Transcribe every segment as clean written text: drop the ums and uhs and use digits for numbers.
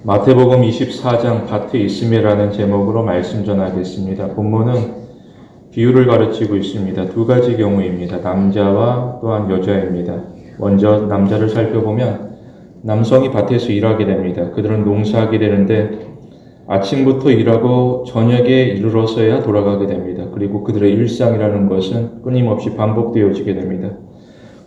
마태복음 24장 밭에 있음이라는 제목으로 말씀 전하겠습니다. 본문은 비유를 가르치고 있습니다. 두 가지 경우입니다. 남자와 또한 여자입니다. 먼저 남자를 살펴보면 남성이 밭에서 일하게 됩니다. 그들은 농사하게 되는데 아침부터 일하고 저녁에 이르러서야 돌아가게 됩니다. 그리고 그들의 일상이라는 것은 끊임없이 반복되어지게 됩니다.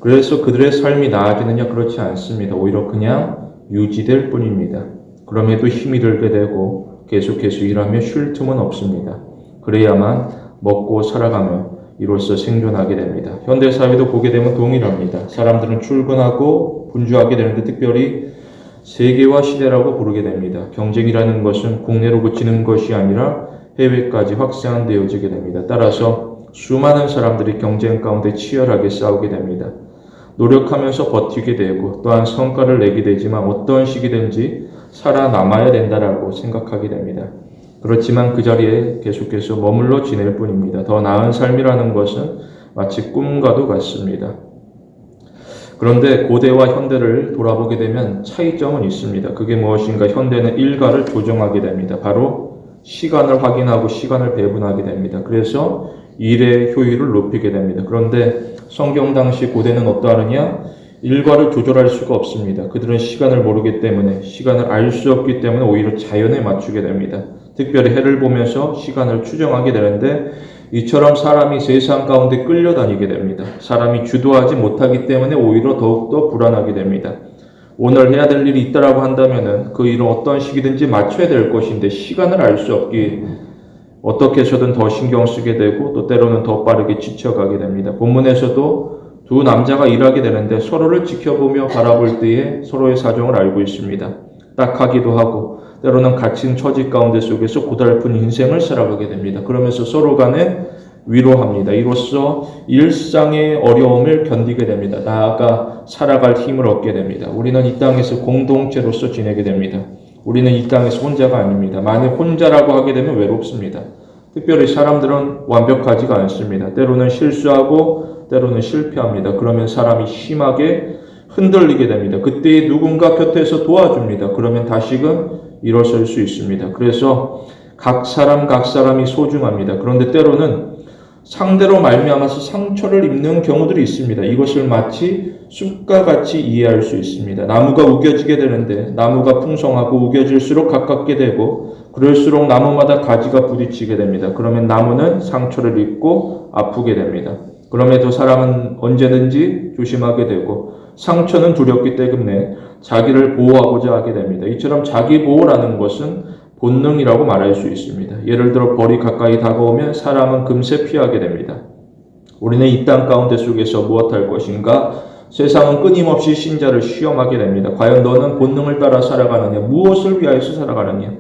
그래서 그들의 삶이 나아지느냐? 그렇지 않습니다. 오히려 그냥 유지될 뿐입니다. 그럼에도 힘이 들게 되고 계속해서 일하며 쉴 틈은 없습니다. 그래야만 먹고 살아가며 이로써 생존하게 됩니다. 현대사회도 보게 되면 동일합니다. 사람들은 출근하고 분주하게 되는데 특별히 세계화 시대라고 부르게 됩니다. 경쟁이라는 것은 국내로 그치는 것이 아니라 해외까지 확산되어지게 됩니다. 따라서 수많은 사람들이 경쟁 가운데 치열하게 싸우게 됩니다. 노력하면서 버티게 되고 또한 성과를 내게 되지만 어떤 시기든지 살아남아야 된다라고 생각하게 됩니다. 그렇지만 그 자리에 계속해서 머물러 지낼 뿐입니다. 더 나은 삶이라는 것은 마치 꿈과도 같습니다. 그런데 고대와 현대를 돌아보게 되면 차이점은 있습니다. 그게 무엇인가? 현대는 일과를 조정하게 됩니다. 바로 시간을 확인하고 시간을 배분하게 됩니다. 그래서 일의 효율을 높이게 됩니다. 그런데 성경 당시 고대는 어떠하느냐? 일과를 조절할 수가 없습니다. 그들은 시간을 모르기 때문에, 시간을 알 수 없기 때문에 오히려 자연에 맞추게 됩니다. 특별히 해를 보면서 시간을 추정하게 되는데 이처럼 사람이 세상 가운데 끌려다니게 됩니다. 사람이 주도하지 못하기 때문에 오히려 더욱더 불안하게 됩니다. 오늘 해야 될 일이 있다라고 한다면은 그 일은 어떤 시기든지 맞춰야 될 것인데 시간을 알 수 없기 어떻게 해서든 더 신경 쓰게 되고 또 때로는 더 빠르게 지쳐가게 됩니다. 본문에서도 두 남자가 일하게 되는데 서로를 지켜보며 바라볼 때에 서로의 사정을 알고 있습니다. 딱하기도 하고 때로는 갇힌 처지 가운데 속에서 고달픈 인생을 살아가게 됩니다. 그러면서 서로 간에 위로합니다. 이로써 일상의 어려움을 견디게 됩니다. 나아가 살아갈 힘을 얻게 됩니다. 우리는 이 땅에서 공동체로서 지내게 됩니다. 우리는 이 땅에서 혼자가 아닙니다. 만약 혼자라고 하게 되면 외롭습니다. 특별히 사람들은 완벽하지가 않습니다. 때로는 실수하고 때로는 실패합니다. 그러면 사람이 심하게 흔들리게 됩니다. 그때 누군가 곁에서 도와줍니다. 그러면 다시금 일어설 수 있습니다. 그래서 각 사람이 소중합니다. 그런데 때로는 상대로 말미암아서 상처를 입는 경우들이 있습니다. 이것을 마치 숲과 같이 이해할 수 있습니다. 나무가 우겨지게 되는데 나무가 풍성하고 우겨질수록 가깝게 되고 그럴수록 나무마다 가지가 부딪히게 됩니다. 그러면 나무는 상처를 입고 아프게 됩니다. 그럼에도 사람은 언제든지 조심하게 되고 상처는 두렵기 때문에 자기를 보호하고자 하게 됩니다. 이처럼 자기 보호라는 것은 본능이라고 말할 수 있습니다. 예를 들어 벌이 가까이 다가오면 사람은 금세 피하게 됩니다. 우리는 이 땅 가운데 속에서 무엇할 것인가? 세상은 끊임없이 신자를 시험하게 됩니다. 과연 너는 본능을 따라 살아가느냐? 무엇을 위하여서 살아가느냐?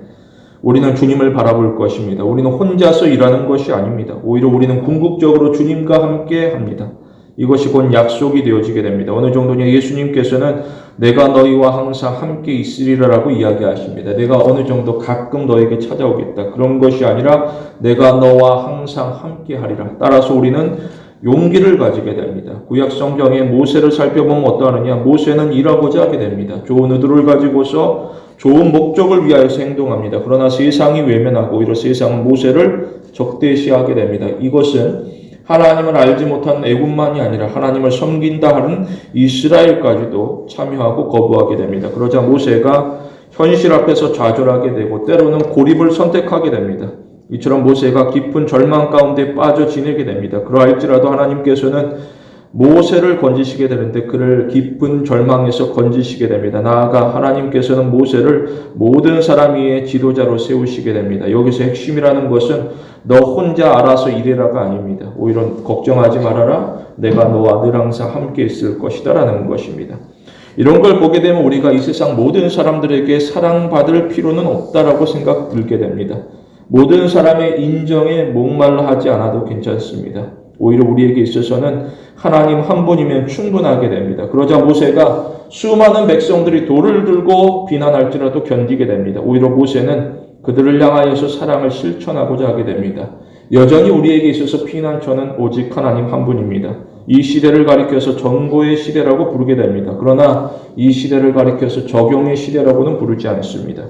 우리는 주님을 바라볼 것입니다. 우리는 혼자서 일하는 것이 아닙니다. 오히려 우리는 궁극적으로 주님과 함께 합니다. 이것이 곧 약속이 되어지게 됩니다. 어느 정도냐? 예수님께서는 내가 너희와 항상 함께 있으리라라고 이야기하십니다. 내가 어느 정도 가끔 너에게 찾아오겠다. 그런 것이 아니라 내가 너와 항상 함께 하리라. 따라서 우리는 용기를 가지게 됩니다. 구약 성경의 모세를 살펴보면 어떠하느냐? 모세는 일하고자 하게 됩니다. 좋은 의도를 가지고서 좋은 목적을 위하여서 행동합니다. 그러나 세상이 외면하고 오히려 세상은 모세를 적대시하게 됩니다. 이것은 하나님을 알지 못한 애굽만이 아니라 하나님을 섬긴다 하는 이스라엘까지도 참여하고 거부하게 됩니다. 그러자 모세가 현실 앞에서 좌절하게 되고 때로는 고립을 선택하게 됩니다. 이처럼 모세가 깊은 절망 가운데 빠져 지내게 됩니다. 그러할지라도 하나님께서는 모세를 건지시게 되는데 그를 깊은 절망에서 건지시게 됩니다. 나아가 하나님께서는 모세를 모든 사람 위에 지도자로 세우시게 됩니다. 여기서 핵심이라는 것은 너 혼자 알아서 일해라가 아닙니다. 오히려 걱정하지 말아라. 내가 너와 늘 항상 함께 있을 것이다 라는 것입니다. 이런 걸 보게 되면 우리가 이 세상 모든 사람들에게 사랑받을 필요는 없다라고 생각 들게 됩니다. 모든 사람의 인정에 목말라 하지 않아도 괜찮습니다. 오히려 우리에게 있어서는 하나님 한 분이면 충분하게 됩니다. 그러자 모세가 수많은 백성들이 돌을 들고 비난할지라도 견디게 됩니다. 오히려 모세는 그들을 향하여서 사랑을 실천하고자 하게 됩니다. 여전히 우리에게 있어서 피난처는 오직 하나님 한 분입니다. 이 시대를 가리켜서 전고의 시대라고 부르게 됩니다. 그러나 이 시대를 가리켜서 적용의 시대라고는 부르지 않습니다.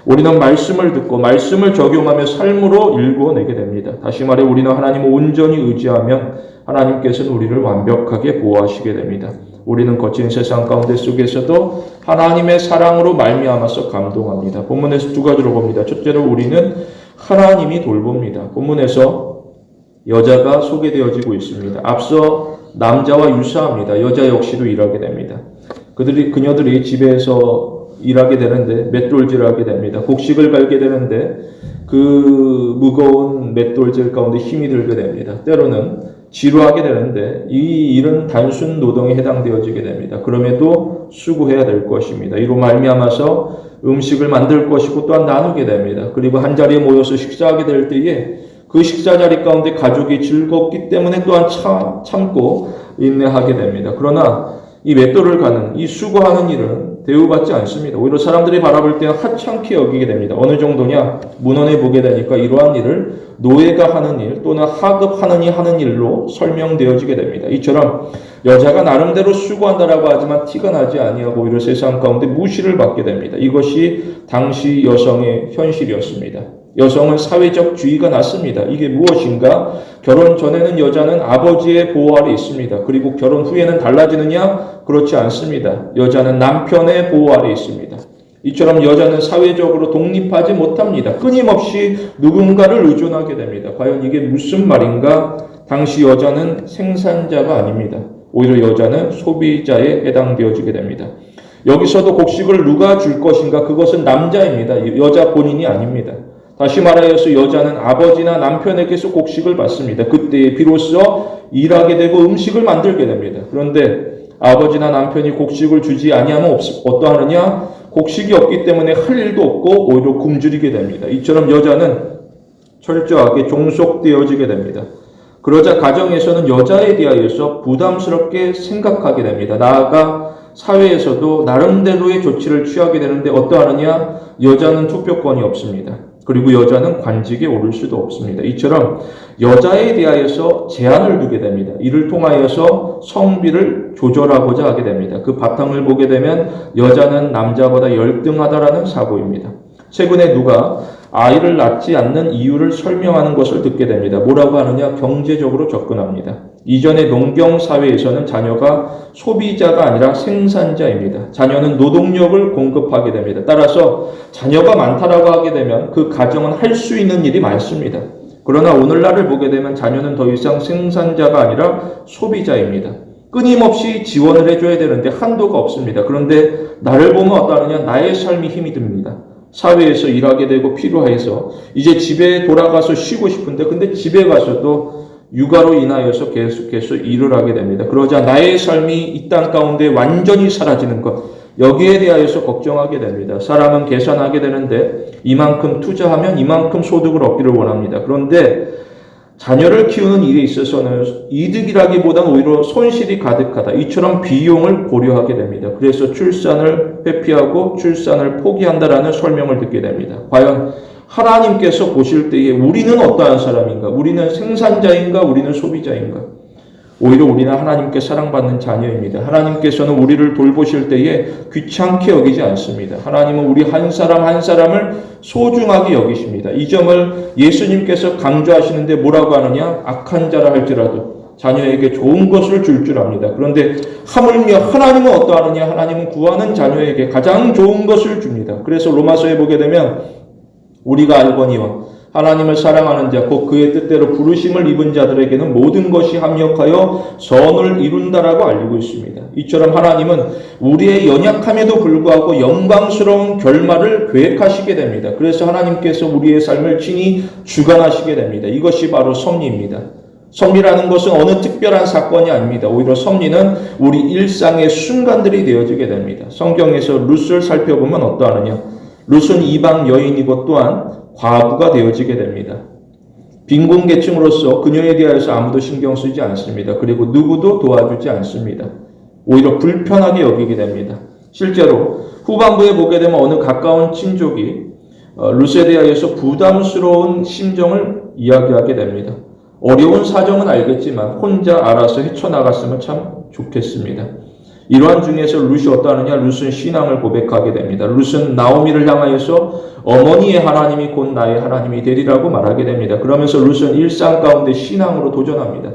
우리는 말씀을 듣고 말씀을 적용하며 삶으로 일궈내게 됩니다. 다시 말해 우리는 하나님을 온전히 의지하면 하나님께서는 우리를 완벽하게 보호하시게 됩니다. 우리는 거친 세상 가운데 속에서도 하나님의 사랑으로 말미암아서 감동합니다. 본문에서 두 가지로 봅니다. 첫째로 우리는 하나님이 돌봅니다. 본문에서 여자가 소개되어지고 있습니다. 앞서 남자와 유사합니다. 여자 역시도 일하게 됩니다. 그녀들이 집에서 일하게 되는데 맷돌질하게 됩니다. 곡식을 갈게 되는데 그 무거운 맷돌질 가운데 힘이 들게 됩니다. 때로는 지루하게 되는데 이 일은 단순 노동에 해당되어지게 됩니다. 그럼에도 수고해야 될 것입니다. 이로 말미암아서 음식을 만들 것이고 또한 나누게 됩니다. 그리고 한 자리에 모여서 식사하게 될 때에 그 식사 자리 가운데 가족이 즐겁기 때문에 또한 참고 인내하게 됩니다. 그러나 이 맷돌을 가는 이 수고하는 일은 대우받지 않습니다. 오히려 사람들이 바라볼 때는 하찮게 여기게 됩니다. 어느 정도냐? 문헌에 보게 되니까 이러한 일을 노예가 하는 일 또는 하급하는 이 하는 일로 설명되어지게 됩니다. 이처럼 여자가 나름대로 수고한다라고 하지만 티가 나지 아니하고 오히려 세상 가운데 무시를 받게 됩니다. 이것이 당시 여성의 현실이었습니다. 여성은 사회적 주의가 낮습니다. 이게 무엇인가? 결혼 전에는 여자는 아버지의 보호 아래 있습니다. 그리고 결혼 후에는 달라지느냐? 그렇지 않습니다. 여자는 남편의 보호 아래 있습니다. 이처럼 여자는 사회적으로 독립하지 못합니다. 끊임없이 누군가를 의존하게 됩니다. 과연 이게 무슨 말인가? 당시 여자는 생산자가 아닙니다. 오히려 여자는 소비자에 해당되어지게 됩니다. 여기서도 곡식을 누가 줄 것인가? 그것은 남자입니다. 여자 본인이 아닙니다. 다시 말하여서 여자는 아버지나 남편에게서 곡식을 받습니다. 그때 비로소 일하게 되고 음식을 만들게 됩니다. 그런데 아버지나 남편이 곡식을 주지 아니하면 어떠하느냐? 곡식이 없기 때문에 할 일도 없고 오히려 굶주리게 됩니다. 이처럼 여자는 철저하게 종속되어지게 됩니다. 그러자 가정에서는 여자에 대하여서 부담스럽게 생각하게 됩니다. 나아가 사회에서도 나름대로의 조치를 취하게 되는데 어떠하느냐? 여자는 투표권이 없습니다. 그리고 여자는 관직에 오를 수도 없습니다. 이처럼 여자에 대하여서 제한을 두게 됩니다. 이를 통하여서 성비를 조절하고자 하게 됩니다. 그 바탕을 보게 되면 여자는 남자보다 열등하다라는 사고입니다. 최근에 누가 아이를 낳지 않는 이유를 설명하는 것을 듣게 됩니다. 뭐라고 하느냐? 경제적으로 접근합니다. 이전의 농경 사회에서는 자녀가 소비자가 아니라 생산자입니다. 자녀는 노동력을 공급하게 됩니다. 따라서 자녀가 많다라고 하게 되면 그 가정은 할 수 있는 일이 많습니다. 그러나 오늘날을 보게 되면 자녀는 더 이상 생산자가 아니라 소비자입니다. 끊임없이 지원을 해줘야 되는데 한도가 없습니다. 그런데 나를 보면 어떠하느냐? 나의 삶이 힘이 듭니다. 사회에서 일하게 되고 필요해서 이제 집에 돌아가서 쉬고 싶은데 근데 집에 가서도 육아로 인하여서 계속해서 일을 하게 됩니다. 그러자 나의 삶이 이 땅 가운데 완전히 사라지는 것, 여기에 대하여서 걱정하게 됩니다. 사람은 계산하게 되는데 이만큼 투자하면 이만큼 소득을 얻기를 원합니다. 그런데 자녀를 키우는 일에 있어서는 이득이라기보다는 오히려 손실이 가득하다. 이처럼 비용을 고려하게 됩니다. 그래서 출산을 회피하고 출산을 포기한다라는 설명을 듣게 됩니다. 과연 하나님께서 보실 때에 우리는 어떠한 사람인가? 우리는 생산자인가? 우리는 소비자인가? 오히려 우리는 하나님께 사랑받는 자녀입니다. 하나님께서는 우리를 돌보실 때에 귀찮게 여기지 않습니다. 하나님은 우리 한 사람 한 사람을 소중하게 여기십니다. 이 점을 예수님께서 강조하시는데 뭐라고 하느냐? 악한 자라 할지라도 자녀에게 좋은 것을 줄 압니다. 그런데 하물며 하나님은 어떠하느냐? 하나님은 구하는 자녀에게 가장 좋은 것을 줍니다. 그래서 로마서에 보게 되면 우리가 알거니와 하나님을 사랑하는 자, 곧 그의 뜻대로 부르심을 입은 자들에게는 모든 것이 합력하여 선을 이룬다라고 알리고 있습니다. 이처럼 하나님은 우리의 연약함에도 불구하고 영광스러운 결말을 계획하시게 됩니다. 그래서 하나님께서 우리의 삶을 친히 주관하시게 됩니다. 이것이 바로 섭리입니다. 섭리라는 것은 어느 특별한 사건이 아닙니다. 오히려 섭리는 우리 일상의 순간들이 되어지게 됩니다. 성경에서 룻을 살펴보면 어떠하느냐? 룻은 이방 여인이고 또한 과부가 되어지게 됩니다. 빈곤계층으로서 그녀에 대해서 아무도 신경 쓰지 않습니다. 그리고 누구도 도와주지 않습니다. 오히려 불편하게 여기게 됩니다. 실제로 후반부에 보게 되면 어느 가까운 친족이 룻에 대하여서 부담스러운 심정을 이야기하게 됩니다. 어려운 사정은 알겠지만 혼자 알아서 헤쳐나갔으면 참 좋겠습니다. 이러한 중에서 룻이 어떠하느냐? 룻은 신앙을 고백하게 됩니다. 룻은 나오미를 향하여서 어머니의 하나님이 곧 나의 하나님이 되리라고 말하게 됩니다. 그러면서 룻은 일상 가운데 신앙으로 도전합니다.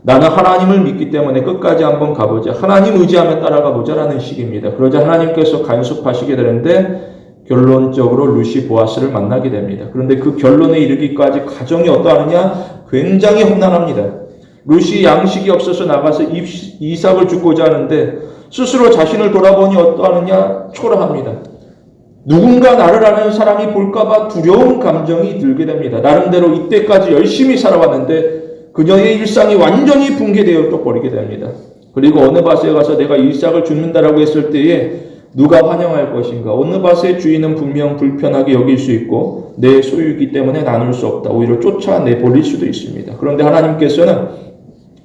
나는 하나님을 믿기 때문에 끝까지 한번 가보자. 하나님 의지하며 따라가 보자라는 식입니다. 그러자 하나님께서 간섭하시게 되는데 결론적으로 룻이 보아스를 만나게 됩니다. 그런데 그 결론에 이르기까지 과정이 어떠하느냐? 굉장히 험난합니다. 룻이 양식이 없어서 나가서 이삭을 죽고자 하는데 스스로 자신을 돌아보니 어떠하느냐? 초라합니다. 누군가 나를 아는 사람이 볼까봐 두려운 감정이 들게 됩니다. 나름대로 이때까지 열심히 살아왔는데 그녀의 일상이 완전히 붕괴되어 또 버리게 됩니다. 그리고 어느 밭에 가서 내가 이삭을 죽는다라고 했을 때에 누가 환영할 것인가? 어느 밭의 주인은 분명 불편하게 여길 수 있고 내 소유이기 때문에 나눌 수 없다. 오히려 쫓아내버릴 수도 있습니다. 그런데 하나님께서는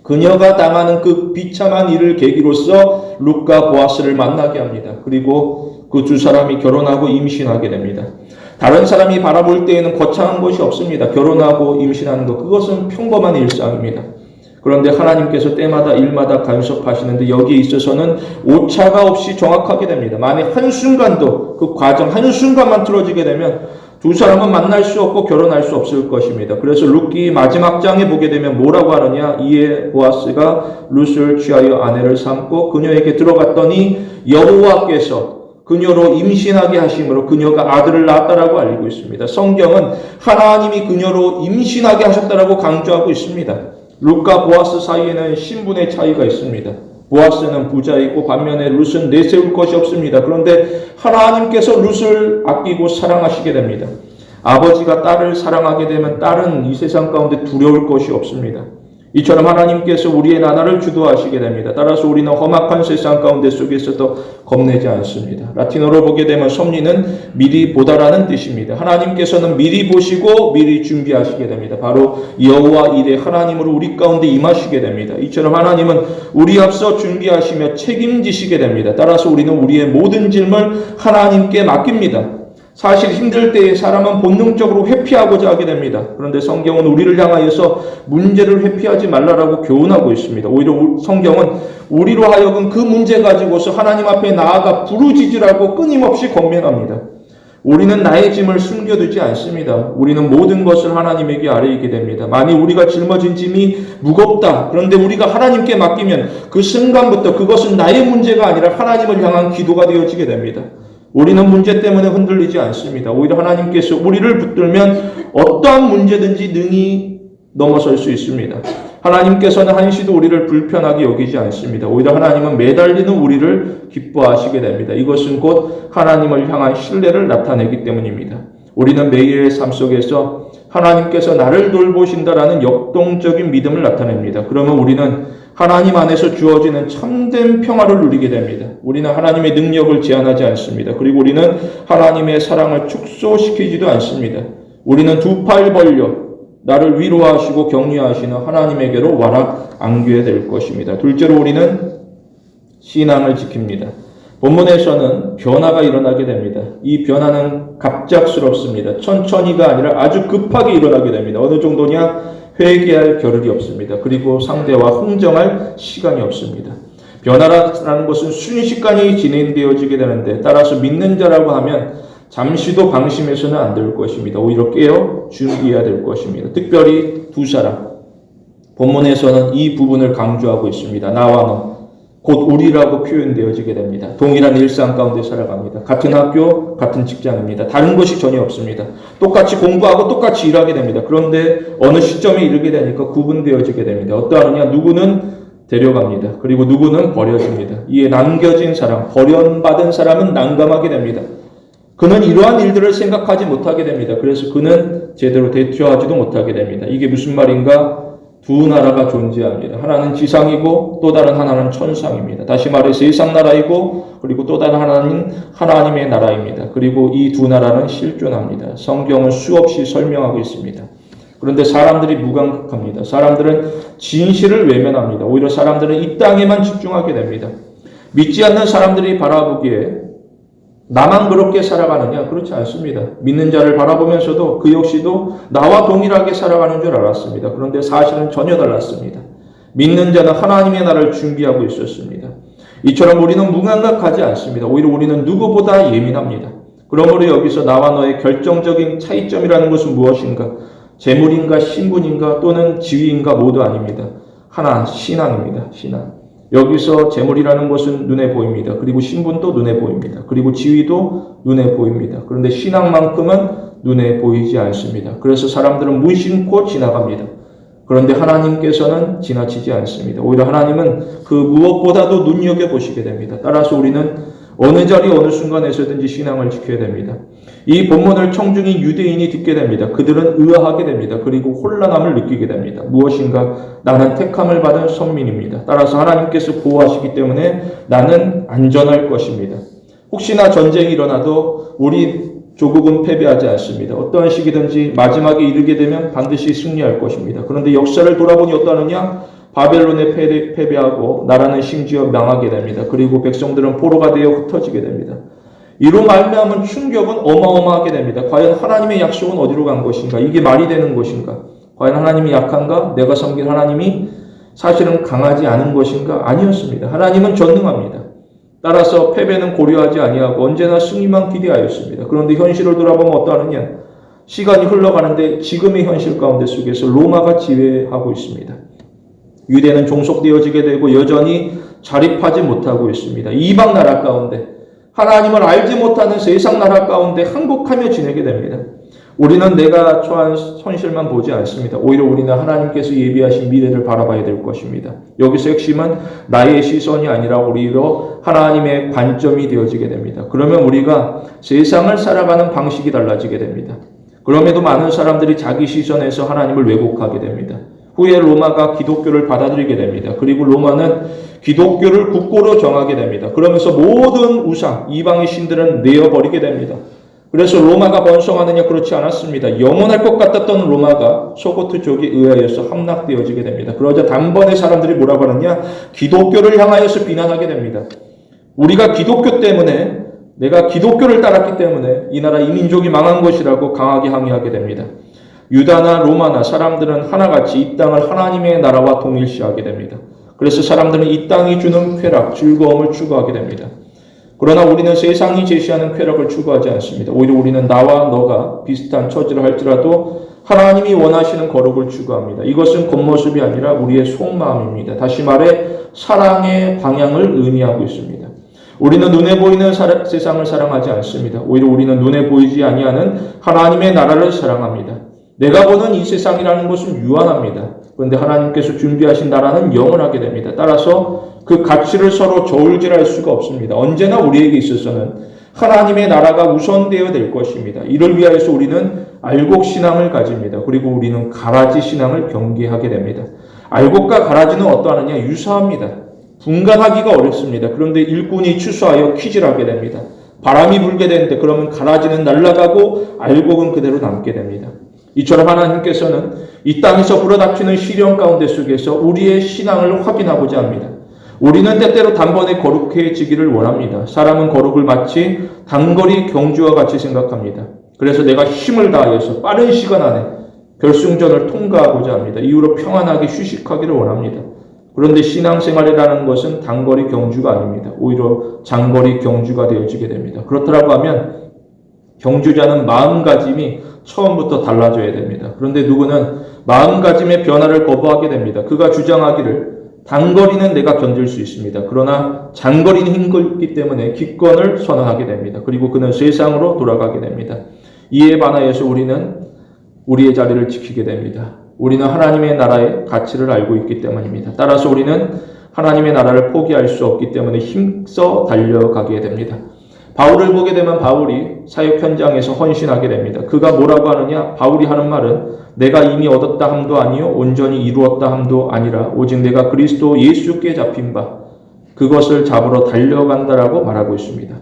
그녀가 당하는 그 비참한 일을 계기로서 룻과 보아스를 만나게 합니다. 그리고 그 두 사람이 결혼하고 임신하게 됩니다. 다른 사람이 바라볼 때에는 거창한 것이 없습니다. 결혼하고 임신하는 것, 그것은 평범한 일상입니다. 그런데 하나님께서 때마다 일마다 간섭하시는데 여기에 있어서는 오차가 없이 정확하게 됩니다. 만약 한순간도 그 과정 한순간만 틀어지게 되면 두 사람은 만날 수 없고 결혼할 수 없을 것입니다. 그래서 룻기 마지막 장에 보게 되면 뭐라고 하느냐? 이에 보아스가 룻을 취하여 아내를 삼고 그녀에게 들어갔더니 여호와께서 그녀로 임신하게 하심으로 그녀가 아들을 낳았다라고 알리고 있습니다. 성경은 하나님이 그녀로 임신하게 하셨다라고 강조하고 있습니다. 룻과 보아스 사이에는 신분의 차이가 있습니다. 보아스는 부자이고 반면에 룻은 내세울 것이 없습니다. 그런데 하나님께서 룻을 아끼고 사랑하시게 됩니다. 아버지가 딸을 사랑하게 되면 딸은 이 세상 가운데 두려울 것이 없습니다. 이처럼 하나님께서 우리의 나라를 주도하시게 됩니다. 따라서 우리는 험악한 세상 가운데 속에서도 겁내지 않습니다. 라틴어로 보게 되면 섭리는 미리 보다라는 뜻입니다. 하나님께서는 미리 보시고 미리 준비하시게 됩니다. 바로 여호와 이레 하나님으로 우리 가운데 임하시게 됩니다. 이처럼 하나님은 우리 앞서 준비하시며 책임지시게 됩니다. 따라서 우리는 우리의 모든 짐을 하나님께 맡깁니다. 사실 힘들 때에 사람은 본능적으로 회피하고자 하게 됩니다. 그런데 성경은 우리를 향하여서 문제를 회피하지 말라라고 교훈하고 있습니다. 오히려 성경은 우리로 하여금 그 문제 가지고서 하나님 앞에 나아가 부르짖으라고 끊임없이 권면합니다. 우리는 나의 짐을 숨겨두지 않습니다. 우리는 모든 것을 하나님에게 아뢰게 됩니다. 만일 우리가 짊어진 짐이 무겁다. 그런데 우리가 하나님께 맡기면 그 순간부터 그것은 나의 문제가 아니라 하나님을 향한 기도가 되어지게 됩니다. 우리는 문제 때문에 흔들리지 않습니다. 오히려 하나님께서 우리를 붙들면 어떠한 문제든지 능히 넘어설 수 있습니다. 하나님께서는 한시도 우리를 불편하게 여기지 않습니다. 오히려 하나님은 매달리는 우리를 기뻐하시게 됩니다. 이것은 곧 하나님을 향한 신뢰를 나타내기 때문입니다. 우리는 매일의 삶 속에서 하나님께서 나를 돌보신다라는 역동적인 믿음을 나타냅니다. 그러면 우리는 하나님 안에서 주어지는 참된 평화를 누리게 됩니다. 우리는 하나님의 능력을 제한하지 않습니다. 그리고 우리는 하나님의 사랑을 축소시키지도 않습니다. 우리는 두 팔 벌려 나를 위로하시고 격려하시는 하나님에게로 와락 안기게 될 것입니다. 둘째로 우리는 신앙을 지킵니다. 본문에서는 변화가 일어나게 됩니다. 이 변화는 갑작스럽습니다. 천천히가 아니라 아주 급하게 일어나게 됩니다. 어느 정도냐? 회개할 겨를이 없습니다. 그리고 상대와 흥정할 시간이 없습니다. 변화라는 것은 순식간에 진행되어지게 되는데 따라서 믿는 자라고 하면 잠시도 방심해서는 안 될 것입니다. 오히려 깨어 준비해야 될 것입니다. 특별히 두 사람. 본문에서는 이 부분을 강조하고 있습니다. 나와 너. 곧 우리라고 표현되어지게 됩니다. 동일한 일상 가운데 살아갑니다. 같은 학교, 같은 직장입니다. 다른 것이 전혀 없습니다. 똑같이 공부하고 똑같이 일하게 됩니다. 그런데 어느 시점에 이르게 되니까 구분되어지게 됩니다. 어떠하느냐? 누구는 데려갑니다. 그리고 누구는 버려집니다. 이에 남겨진 사람, 버려받은 사람은 난감하게 됩니다. 그는 이러한 일들을 생각하지 못하게 됩니다. 그래서 그는 제대로 대처하지도 못하게 됩니다. 이게 무슨 말인가? 두 나라가 존재합니다. 하나는 지상이고 또 다른 하나는 천상입니다. 다시 말해 세상 나라이고 그리고 또 다른 하나는 하나님의 나라입니다. 그리고 이 두 나라는 실존합니다. 성경은 수없이 설명하고 있습니다. 그런데 사람들이 무감각합니다. 사람들은 진실을 외면합니다. 오히려 사람들은 이 땅에만 집중하게 됩니다. 믿지 않는 사람들이 바라보기에 나만 그렇게 살아가느냐? 그렇지 않습니다. 믿는 자를 바라보면서도 그 역시도 나와 동일하게 살아가는 줄 알았습니다. 그런데 사실은 전혀 달랐습니다. 믿는 자는 하나님의 나라를 준비하고 있었습니다. 이처럼 우리는 무감각하지 않습니다. 오히려 우리는 누구보다 예민합니다. 그러므로 여기서 나와 너의 결정적인 차이점이라는 것은 무엇인가? 재물인가, 신분인가, 또는 지위인가 모두 아닙니다. 하나, 신앙입니다. 신앙. 여기서 재물이라는 것은 눈에 보입니다. 그리고 신분도 눈에 보입니다. 그리고 지위도 눈에 보입니다. 그런데 신앙만큼은 눈에 보이지 않습니다. 그래서 사람들은 무심코 지나갑니다. 그런데 하나님께서는 지나치지 않습니다. 오히려 하나님은 그 무엇보다도 눈여겨보시게 됩니다. 따라서 우리는 어느 자리 어느 순간에서든지 신앙을 지켜야 됩니다. 이 본문을 청중인 유대인이 듣게 됩니다. 그들은 의아하게 됩니다. 그리고 혼란함을 느끼게 됩니다. 무엇인가? 나는 택함을 받은 선민입니다. 따라서 하나님께서 보호하시기 때문에 나는 안전할 것입니다. 혹시나 전쟁이 일어나도 우리 조국은 패배하지 않습니다. 어떠한 시기든지 마지막에 이르게 되면 반드시 승리할 것입니다. 그런데 역사를 돌아보니 어떠하느냐? 바벨론에 패배하고 나라는 심지어 망하게 됩니다. 그리고 백성들은 포로가 되어 흩어지게 됩니다. 이로 말미암은 충격은 어마어마하게 됩니다. 과연 하나님의 약속은 어디로 간 것인가? 이게 말이 되는 것인가? 과연 하나님이 약한가? 내가 섬긴 하나님이 사실은 강하지 않은 것인가? 아니었습니다. 하나님은 전능합니다. 따라서 패배는 고려하지 아니하고 언제나 승리만 기대하였습니다. 그런데 현실을 돌아보면 어떠하느냐? 시간이 흘러가는데 지금의 현실 가운데 속에서 로마가 지배하고 있습니다. 유대는 종속되어지게 되고 여전히 자립하지 못하고 있습니다. 이방 나라 가운데 하나님을 알지 못하는 세상 나라 가운데 항복하며 지내게 됩니다. 우리는 내가 처한 현실만 보지 않습니다. 오히려 우리는 하나님께서 예비하신 미래를 바라봐야 될 것입니다. 여기서 핵심은 나의 시선이 아니라 오히려 하나님의 관점이 되어지게 됩니다. 그러면 우리가 세상을 살아가는 방식이 달라지게 됩니다. 그럼에도 많은 사람들이 자기 시선에서 하나님을 왜곡하게 됩니다. 후에 로마가 기독교를 받아들이게 됩니다. 그리고 로마는 기독교를 국고로 정하게 됩니다. 그러면서 모든 우상, 이방의 신들은 내어버리게 됩니다. 그래서 로마가 번성하느냐? 그렇지 않았습니다. 영원할 것 같았던 로마가 소고트족에 의하여서 함락되어지게 됩니다. 그러자 단번에 사람들이 뭐라고 하느냐? 기독교를 향하여서 비난하게 됩니다. 우리가 기독교 때문에, 내가 기독교를 따랐기 때문에 이 나라 이 민족이 망한 것이라고 강하게 항의하게 됩니다. 유다나 로마나 사람들은 하나같이 이 땅을 하나님의 나라와 동일시하게 됩니다. 그래서 사람들은 이 땅이 주는 쾌락, 즐거움을 추구하게 됩니다. 그러나 우리는 세상이 제시하는 쾌락을 추구하지 않습니다. 오히려 우리는 나와 너가 비슷한 처지를 할지라도 하나님이 원하시는 거룩을 추구합니다. 이것은 겉모습이 아니라 우리의 속마음입니다. 다시 말해 사랑의 방향을 의미하고 있습니다. 우리는 눈에 보이는 세상을 사랑하지 않습니다. 오히려 우리는 눈에 보이지 아니하는 하나님의 나라를 사랑합니다. 내가 보는 이 세상이라는 것은 유한합니다. 그런데 하나님께서 준비하신 나라는 영원하게 됩니다. 따라서 그 가치를 서로 저울질할 수가 없습니다. 언제나 우리에게 있어서는 하나님의 나라가 우선되어야 될 것입니다. 이를 위하여서 우리는 알곡 신앙을 가집니다. 그리고 우리는 가라지 신앙을 경계하게 됩니다. 알곡과 가라지는 어떠하느냐? 유사합니다. 분간하기가 어렵습니다. 그런데 일꾼이 추수하여 퀴질하게 됩니다. 바람이 불게 되는데 그러면 가라지는 날아가고 알곡은 그대로 남게 됩니다. 이처럼 하나님께서는 이 땅에서 불어닥치는 시련 가운데 속에서 우리의 신앙을 확인하고자 합니다. 우리는 때때로 단번에 거룩해지기를 원합니다. 사람은 거룩을 마치 단거리 경주와 같이 생각합니다. 그래서 내가 힘을 다하여서 빠른 시간 안에 결승전을 통과하고자 합니다. 이후로 평안하게 휴식하기를 원합니다. 그런데 신앙생활이라는 것은 단거리 경주가 아닙니다. 오히려 장거리 경주가 되어지게 됩니다. 그렇다고 하면 경주자는 마음가짐이 처음부터 달라져야 됩니다. 그런데 누구는 마음가짐의 변화를 거부하게 됩니다. 그가 주장하기를 단거리는 내가 견딜 수 있습니다. 그러나 장거리는 힘들기 때문에 기권을 선언하게 됩니다. 그리고 그는 세상으로 돌아가게 됩니다. 이에 반하여서 우리는 우리의 자리를 지키게 됩니다. 우리는 하나님의 나라의 가치를 알고 있기 때문입니다. 따라서 우리는 하나님의 나라를 포기할 수 없기 때문에 힘써 달려가게 됩니다. 바울을 보게 되면 바울이 사역 현장에서 헌신하게 됩니다. 그가 뭐라고 하느냐? 바울이 하는 말은 내가 이미 얻었다 함도 아니요 온전히 이루었다 함도 아니라 오직 내가 그리스도 예수께 잡힌 바 그것을 잡으러 달려간다라고 말하고 있습니다.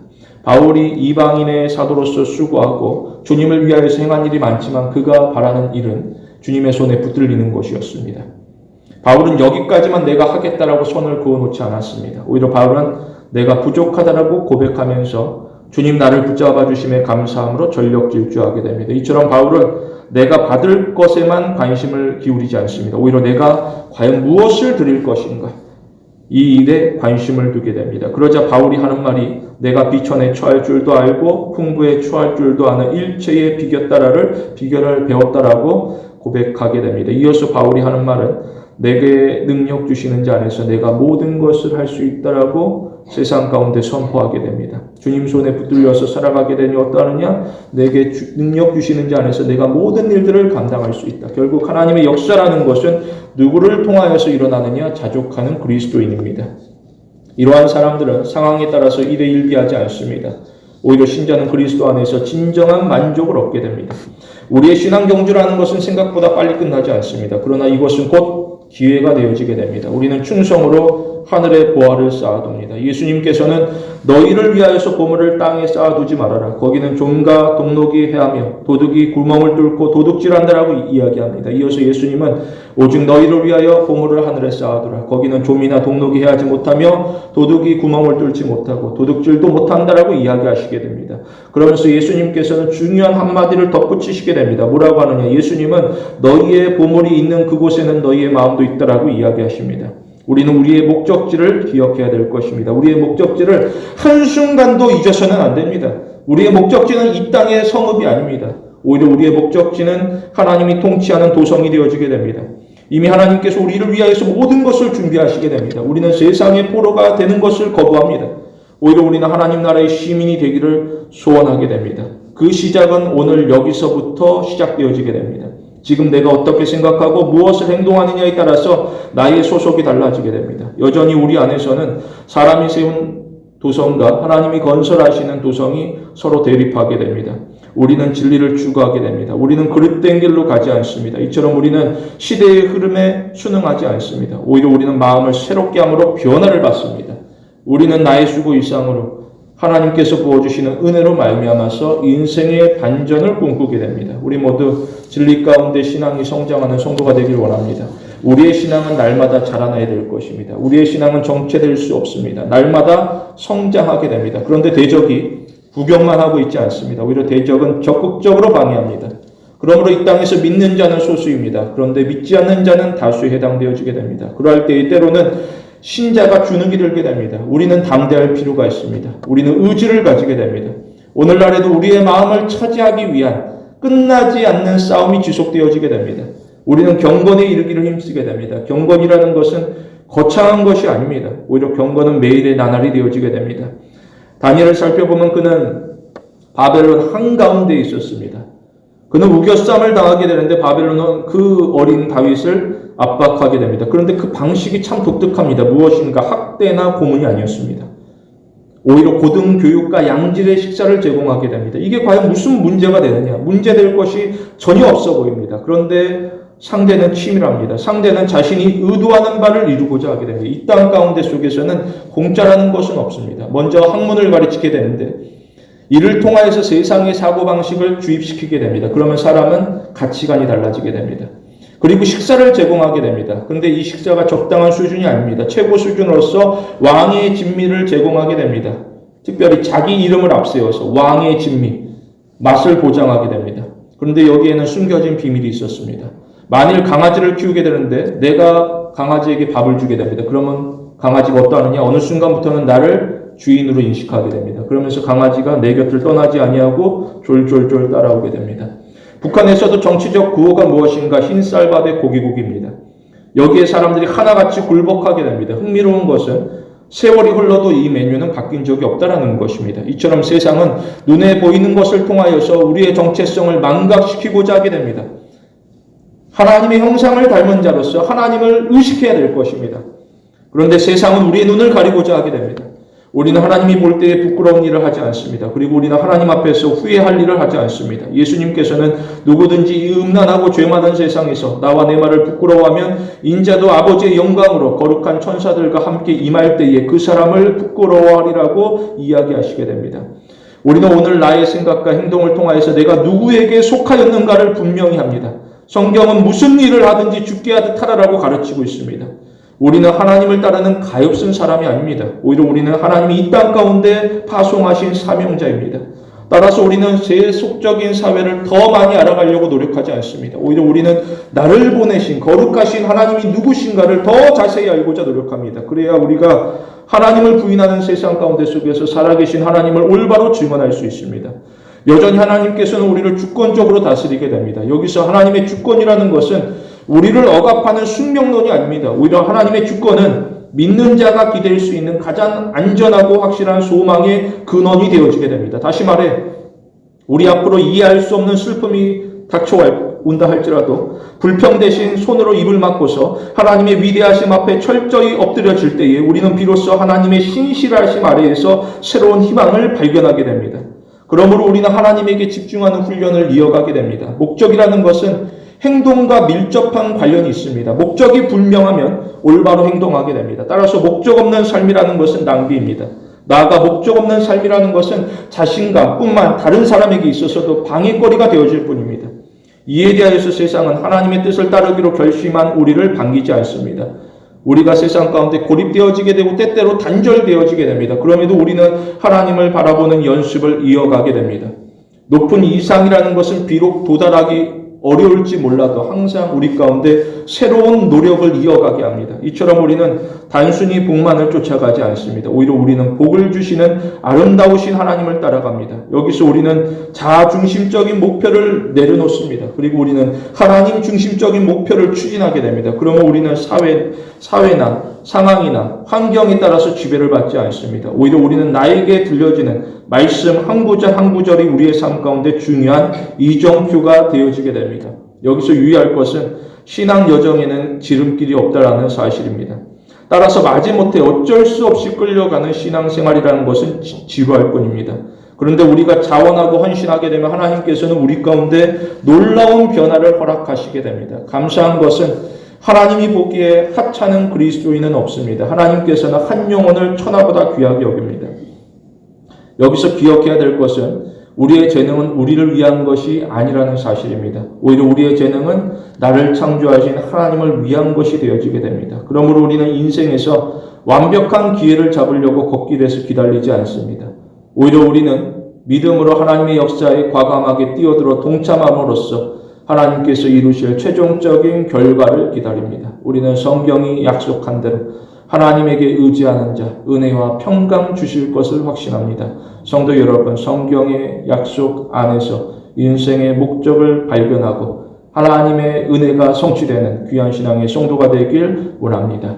바울이 이방인의 사도로서 수고하고 주님을 위하여서 행한 일이 많지만 그가 바라는 일은 주님의 손에 붙들리는 것이었습니다. 바울은 여기까지만 내가 하겠다라고 선을 그어놓지 않았습니다. 오히려 바울은 내가 부족하다라고 고백하면서 주님 나를 붙잡아 주심에 감사함으로 전력 질주하게 됩니다. 이처럼 바울은 내가 받을 것에만 관심을 기울이지 않습니다. 오히려 내가 과연 무엇을 드릴 것인가? 이 일에 관심을 두게 됩니다. 그러자 바울이 하는 말이 내가 비천에 처할 줄도 알고 풍부에 처할 줄도 아는 일체의 비결을 배웠다라고 고백하게 됩니다. 이어서 바울이 하는 말은 내게 능력 주시는 자 안에서 내가 모든 것을 할 수 있다라고 세상 가운데 선포하게 됩니다. 주님 손에 붙들려서 살아가게 되니 어떠하느냐? 내게 능력 주시는 자 안에서 내가 모든 일들을 감당할 수 있다. 결국 하나님의 역사라는 것은 누구를 통하여서 일어나느냐? 자족하는 그리스도인입니다. 이러한 사람들은 상황에 따라서 일에 일비하지 않습니다. 오히려 신자는 그리스도 안에서 진정한 만족을 얻게 됩니다. 우리의 신앙 경주라는 것은 생각보다 빨리 끝나지 않습니다. 그러나 이것은 곧 기회가 되어지게 됩니다. 우리는 충성으로 하늘의 보화를 쌓아둡니다. 예수님께서는 너희를 위하여서 보물을 땅에 쌓아두지 말아라. 거기는 좀과 동록이 해하며 도둑이 구멍을 뚫고 도둑질한다라고 이야기합니다. 이어서 예수님은 오직 너희를 위하여 보물을 하늘에 쌓아두라. 거기는 좀이나 동록이 해하지 못하며 도둑이 구멍을 뚫지 못하고 도둑질도 못한다라고 이야기하시게 됩니다. 그러면서 예수님께서는 중요한 한마디를 덧붙이시게 됩니다. 뭐라고 하느냐? 예수님은 너희의 보물이 있는 그곳에는 너희의 마음도 있다라고 이야기하십니다. 우리는 우리의 목적지를 기억해야 될 것입니다. 우리의 목적지를 한순간도 잊어서는 안 됩니다. 우리의 목적지는 이 땅의 성읍이 아닙니다. 오히려 우리의 목적지는 하나님이 통치하는 도성이 되어지게 됩니다. 이미 하나님께서 우리를 위하여서 모든 것을 준비하시게 됩니다. 우리는 세상의 포로가 되는 것을 거부합니다. 오히려 우리는 하나님 나라의 시민이 되기를 소원하게 됩니다. 그 시작은 오늘 여기서부터 시작되어지게 됩니다. 지금 내가 어떻게 생각하고 무엇을 행동하느냐에 따라서 나의 소속이 달라지게 됩니다. 여전히 우리 안에서는 사람이 세운 도성과 하나님이 건설하시는 도성이 서로 대립하게 됩니다. 우리는 진리를 추구하게 됩니다. 우리는 그릇된 길로 가지 않습니다. 이처럼 우리는 시대의 흐름에 순응하지 않습니다. 오히려 우리는 마음을 새롭게 함으로 변화를 받습니다. 우리는 나의 수고 이상으로 하나님께서 부어주시는 은혜로 말미암아서 인생의 반전을 꿈꾸게 됩니다. 우리 모두 진리 가운데 신앙이 성장하는 성도가 되길 원합니다. 우리의 신앙은 날마다 자라나야 될 것입니다. 우리의 신앙은 정체될 수 없습니다. 날마다 성장하게 됩니다. 그런데 대적이 구경만 하고 있지 않습니다. 오히려 대적은 적극적으로 방해합니다. 그러므로 이 땅에서 믿는 자는 소수입니다. 그런데 믿지 않는 자는 다수에 해당되어지게 됩니다. 그러할 때에 때로는 신자가 주눅이 들게 됩니다. 우리는 담대할 필요가 있습니다. 우리는 의지를 가지게 됩니다. 오늘날에도 우리의 마음을 차지하기 위한 끝나지 않는 싸움이 지속되어지게 됩니다. 우리는 경건에 이르기를 힘쓰게 됩니다. 경건이라는 것은 거창한 것이 아닙니다. 오히려 경건은 매일의 나날이 되어지게 됩니다. 다니엘을 살펴보면 그는 바벨론 한가운데 있었습니다. 그는 우겨쌈을 당하게 되는데 바벨론은 그 어린 다윗을 압박하게 됩니다. 그런데 그 방식이 참 독특합니다. 무엇인가 학대나 고문이 아니었습니다. 오히려 고등교육과 양질의 식사를 제공하게 됩니다. 이게 과연 무슨 문제가 되느냐? 문제될 것이 전혀 없어 보입니다. 그런데 상대는 치밀합니다. 상대는 자신이 의도하는 바를 이루고자 하게 됩니다. 이 땅 가운데 속에서는 공짜라는 것은 없습니다. 먼저 학문을 가르치게 되는데 이를 통하여서 세상의 사고방식을 주입시키게 됩니다. 그러면 사람은 가치관이 달라지게 됩니다. 그리고 식사를 제공하게 됩니다. 그런데 이 식사가 적당한 수준이 아닙니다. 최고 수준으로서 왕의 진미를 제공하게 됩니다. 특별히 자기 이름을 앞세워서 왕의 진미, 맛을 보장하게 됩니다. 그런데 여기에는 숨겨진 비밀이 있었습니다. 만일 강아지를 키우게 되는데 내가 강아지에게 밥을 주게 됩니다. 그러면 강아지가 어떠하느냐? 어느 순간부터는 나를 주인으로 인식하게 됩니다. 그러면서 강아지가 내 곁을 떠나지 아니하고 졸졸졸 따라오게 됩니다. 북한에서도 정치적 구호가 무엇인가 흰쌀밥에 고기국입니다. 여기에 사람들이 하나같이 굴복하게 됩니다. 흥미로운 것은 세월이 흘러도 이 메뉴는 바뀐 적이 없다는 것입니다. 이처럼 세상은 눈에 보이는 것을 통하여서 우리의 정체성을 망각시키고자 하게 됩니다. 하나님의 형상을 닮은 자로서 하나님을 의식해야 될 것입니다. 그런데 세상은 우리의 눈을 가리고자 하게 됩니다. 우리는 하나님이 볼 때에 부끄러운 일을 하지 않습니다. 그리고 우리는 하나님 앞에서 후회할 일을 하지 않습니다. 예수님께서는 누구든지 이 음란하고 죄 많은 세상에서 나와 내 말을 부끄러워하면 인자도 아버지의 영광으로 거룩한 천사들과 함께 임할 때에 그 사람을 부끄러워하리라고 이야기하시게 됩니다. 우리는 오늘 나의 생각과 행동을 통하여서 내가 누구에게 속하였는가를 분명히 합니다. 성경은 무슨 일을 하든지 죽게 하듯 하라라고 가르치고 있습니다. 우리는 하나님을 따르는 가엾은 사람이 아닙니다. 오히려 우리는 하나님이 이 땅 가운데 파송하신 사명자입니다. 따라서 우리는 세속적인 사회를 더 많이 알아가려고 노력하지 않습니다. 오히려 우리는 나를 보내신 거룩하신 하나님이 누구신가를 더 자세히 알고자 노력합니다. 그래야 우리가 하나님을 부인하는 세상 가운데 속에서 살아계신 하나님을 올바로 증언할 수 있습니다. 여전히 하나님께서는 우리를 주권적으로 다스리게 됩니다. 여기서 하나님의 주권이라는 것은 우리를 억압하는 숙명론이 아닙니다. 오히려 하나님의 주권은 믿는 자가 기댈 수 있는 가장 안전하고 확실한 소망의 근원이 되어지게 됩니다. 다시 말해 우리 앞으로 이해할 수 없는 슬픔이 닥쳐온다 할지라도 불평 대신 손으로 입을 막고서 하나님의 위대하심 앞에 철저히 엎드려질 때에 우리는 비로소 하나님의 신실하심 아래에서 새로운 희망을 발견하게 됩니다. 그러므로 우리는 하나님에게 집중하는 훈련을 이어가게 됩니다. 목적이라는 것은 행동과 밀접한 관련이 있습니다. 목적이 분명하면 올바로 행동하게 됩니다. 따라서 목적 없는 삶이라는 것은 낭비입니다. 나아가 목적 없는 삶이라는 것은 자신감뿐만 다른 사람에게 있어서도 방해거리가 되어질 뿐입니다. 이에 대하여서 세상은 하나님의 뜻을 따르기로 결심한 우리를 반기지 않습니다. 우리가 세상 가운데 고립되어지게 되고 때때로 단절되어지게 됩니다. 그럼에도 우리는 하나님을 바라보는 연습을 이어가게 됩니다. 높은 이상이라는 것은 비록 도달하기 어려울지 몰라도 항상 우리 가운데 새로운 노력을 이어가게 합니다. 이처럼 우리는 단순히 복만을 쫓아가지 않습니다. 오히려 우리는 복을 주시는 아름다우신 하나님을 따라갑니다. 여기서 우리는 자아중심적인 목표를 내려놓습니다. 그리고 우리는 하나님 중심적인 목표를 추진하게 됩니다. 그러면 우리는 사회나 상황이나 환경에 따라서 지배를 받지 않습니다. 오히려 우리는 나에게 들려지는 말씀 한 구절 한 구절이 우리의 삶 가운데 중요한 이정표가 되어지게 됩니다. 여기서 유의할 것은 신앙 여정에는 지름길이 없다라는 사실입니다. 따라서 마지못해 어쩔 수 없이 끌려가는 신앙생활이라는 것은 지루할 뿐입니다. 그런데 우리가 자원하고 헌신하게 되면 하나님께서는 우리 가운데 놀라운 변화를 허락하시게 됩니다. 감사한 것은 하나님이 보기에 하찮은 그리스도인은 없습니다. 하나님께서는 한 영혼을 천하보다 귀하게 여깁니다. 여기서 기억해야 될 것은 우리의 재능은 우리를 위한 것이 아니라는 사실입니다. 오히려 우리의 재능은 나를 창조하신 하나님을 위한 것이 되어지게 됩니다. 그러므로 우리는 인생에서 완벽한 기회를 잡으려고 걷길에서 기다리지 않습니다. 오히려 우리는 믿음으로 하나님의 역사에 과감하게 뛰어들어 동참함으로써 하나님께서 이루실 최종적인 결과를 기다립니다. 우리는 성경이 약속한 대로 하나님에게 의지하는 자, 은혜와 평강 주실 것을 확신합니다. 성도 여러분, 성경의 약속 안에서 인생의 목적을 발견하고 하나님의 은혜가 성취되는 귀한 신앙의 성도가 되길 원합니다.